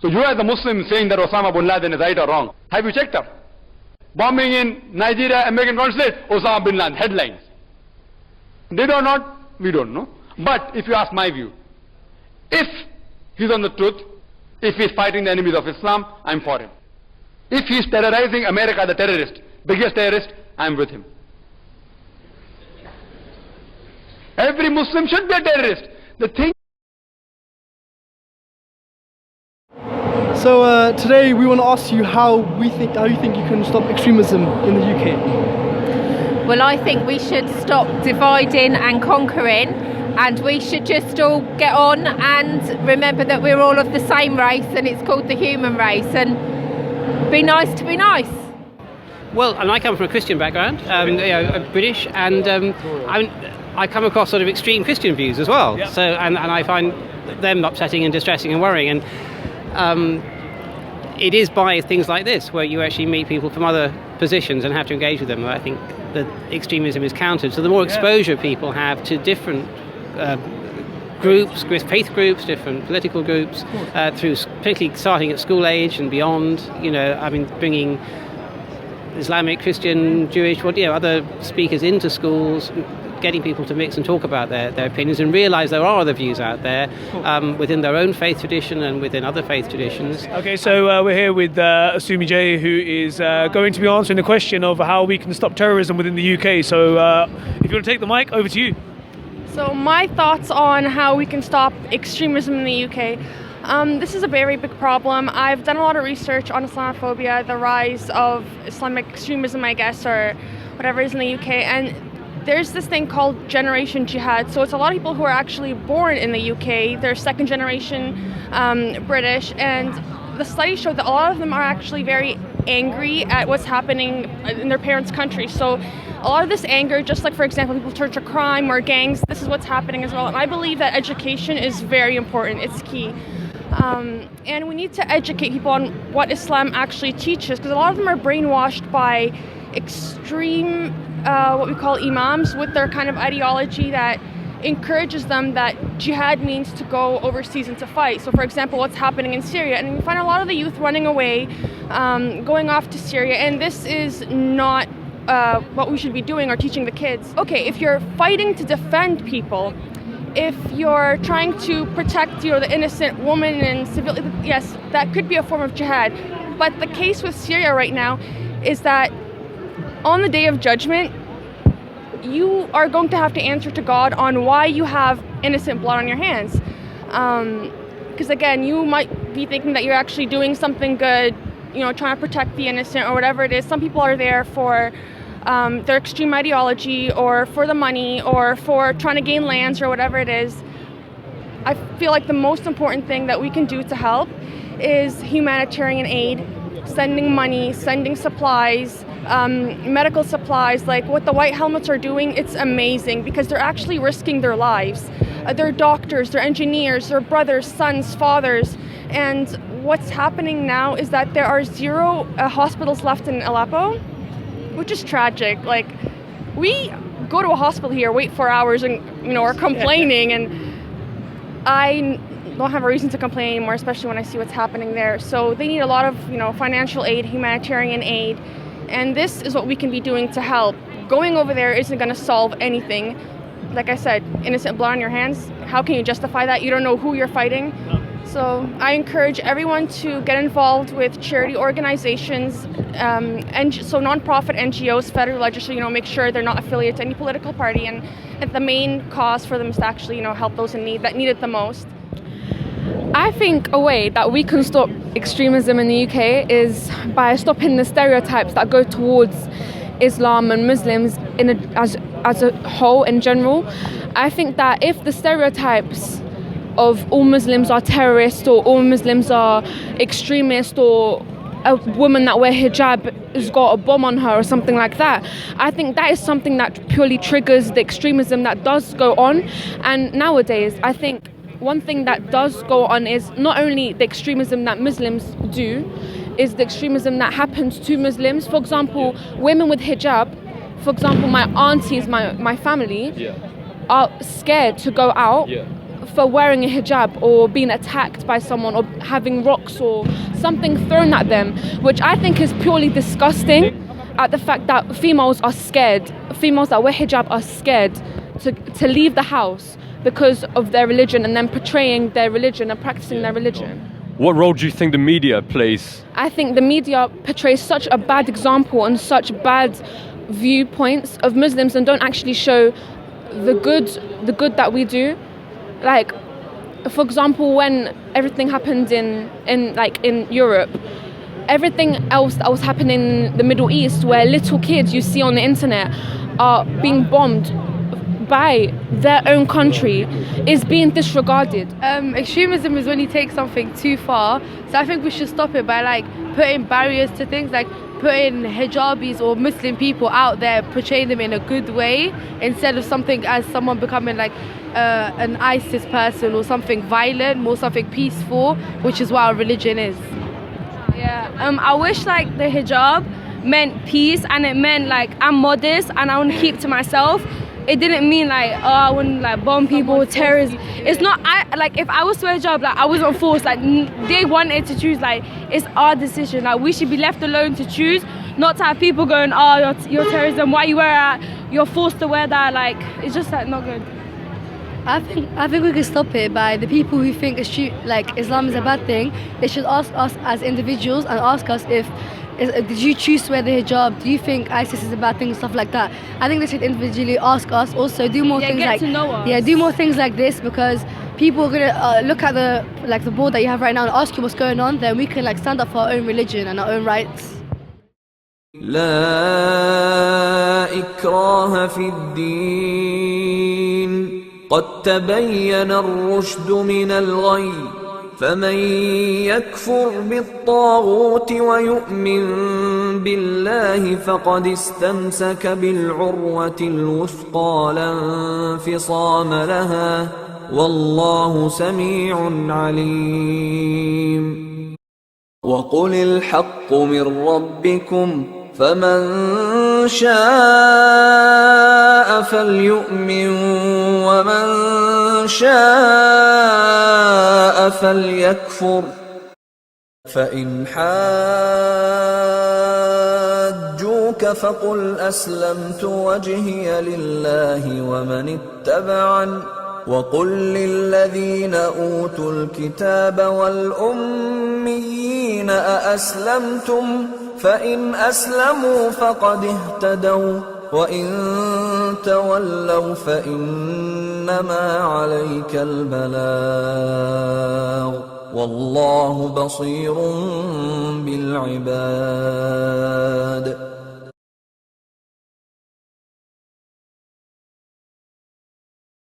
So you as a Muslim saying that Osama bin Laden is right or wrong, have you checked up? Bombing in Nigeria, American consulate, Osama bin Laden, headlines. Did or not? We don't know. But if you ask my view, if he's on the truth, if he's fighting the enemies of Islam, I'm for him. If he's terrorizing America, the terrorist, biggest terrorist, I'm with him. Every Muslim should be a terrorist. The thing. So today we want to ask you how you think you can stop extremism in the UK. Well, I think we should stop dividing and conquering, and we should just all get on and remember that we're all of the same race, and it's called the human race, and be nice to be nice. Well, and I come from a Christian background, British, and I come across sort of extreme Christian views as well. Yeah. So, and I find them upsetting and distressing and worrying. And it is by things like this where you actually meet people from other positions and have to engage with them. I think that extremism is countered. So the more exposure people have to different groups, faith groups, different political groups, through particularly starting at school age and beyond, bringing Islamic, Christian, Jewish, other speakers into schools, getting people to mix and talk about their opinions and realise there are other views out there within their own faith tradition and within other faith traditions. Okay, so we're here with Asumi J, who is going to be answering the question of how we can stop terrorism within the UK. So if you want to take the mic, over to you. So my thoughts on how we can stop extremism in the UK. This is a very big problem. I've done a lot of research on Islamophobia, the rise of Islamic extremism, I guess, or whatever it is in the UK, and there's this thing called generation jihad. So it's a lot of people who are actually born in the UK. They're second generation British, and the studies show that a lot of them are actually very angry at what's happening in their parents' country. So a lot of this anger, just like, for example, people turn to crime or gangs, this is what's happening as well. And I believe that education is very important. It's key. And we need to educate people on what Islam actually teaches, because a lot of them are brainwashed by extreme, what we call imams, with their kind of ideology that encourages them that jihad means to go overseas and to fight. So for example, what's happening in Syria, and we find a lot of the youth running away, going off to Syria, and this is not what we should be doing or teaching the kids. Okay, if you're fighting to defend people, if you're trying to protect, the innocent woman and civilians, yes, that could be a form of jihad. But the case with Syria right now is that on the day of judgment, you are going to have to answer to God on why you have innocent blood on your hands. Because again, you might be thinking that you're actually doing something good, trying to protect the innocent or whatever it is. Some people are there for their extreme ideology, or for the money, or for trying to gain lands, or whatever it is. I feel like the most important thing that we can do to help is humanitarian aid, sending money, sending supplies, medical supplies. Like what the white helmets are doing, it's amazing, because they're actually risking their lives. They're doctors, they're engineers, they're brothers, sons, fathers. And what's happening now is that there are 0 hospitals left in Aleppo, which is tragic. Like, we go to a hospital here, wait 4 hours, and are complaining, and I don't have a reason to complain anymore, especially when I see what's happening there. So they need a lot of financial aid, humanitarian aid, and this is what we can be doing to help. Going over there isn't going to solve anything. Like I said, innocent blood on your hands, how can you justify that? You don't know who you're fighting. So I encourage everyone to get involved with charity organizations, so nonprofit NGOs, federally registered, make sure they're not affiliated to any political party, and the main cause for them is to actually, help those in need that need it the most. I think a way that we can stop extremism in the UK is by stopping the stereotypes that go towards Islam and Muslims as a whole in general. I think that if the stereotypes of all Muslims are terrorists, or all Muslims are extremists, or a woman that wears hijab has got a bomb on her or something like that, I think that is something that purely triggers the extremism that does go on. And nowadays, I think one thing that does go on is not only the extremism that Muslims do, is the extremism that happens to Muslims. For example, women with hijab, for example, my aunties, my family, are scared to go out for wearing a hijab or being attacked by someone or having rocks or something thrown at them, which I think is purely disgusting, at the fact that females are scared, females that wear hijab are scared to leave the house because of their religion and then portraying their religion and practicing their religion. What role do you think the media plays? I think the media portrays such a bad example and such bad viewpoints of Muslims and don't actually show the good that we do. Like, for example, when everything happened in Europe, everything else that was happening in the Middle East, where little kids you see on the internet are being bombed by their own country, is being disregarded. Extremism is when you take something too far, so I think we should stop it by like putting barriers to things, like putting hijabis or Muslim people out there, portraying them in a good way instead of something as someone becoming like an ISIS person or something violent, more something peaceful, which is what our religion is. Yeah, I wish like the hijab meant peace and it meant like I'm modest and I want to keep to myself. It didn't mean like, oh, I want to like bomb people, terrorists. It's not, if I was to wear a hijab, like I wasn't forced, like they wanted to choose, like it's our decision. Like we should be left alone to choose, not to have people going, oh, you're terrorism, why you wear that, you're forced to wear that, like it's just like not good. I think we can stop it by the people who think Islam is a bad thing. They should ask us as individuals and ask us did you choose to wear the hijab? Do you think ISIS is a bad thing and stuff like that? I think they should individually ask us. Also, do more things get to know us. do more things like this, because people are gonna look at the board that you have right now and ask you what's going on. Then we can like stand up for our own religion and our own rights. لا إكراه في الدين قد تبين الرشد من الغي فمن يكفر بالطاغوت ويؤمن بالله فقد استمسك بالعروة الوثقى لا انفصام لها والله سميع عليم. وقل الحق من ربكم فمن شاء فليؤمن ومن شاء فليكفر فإن حاجوك فقل أسلمت وجهي لله ومن اتبعني وقل للذين أوتوا الكتاب والأميين أأسلمتم فإن أسلموا فقد اهتدوا وإن تولوا فإنما عليك البلاغ والله بصير بالعباد.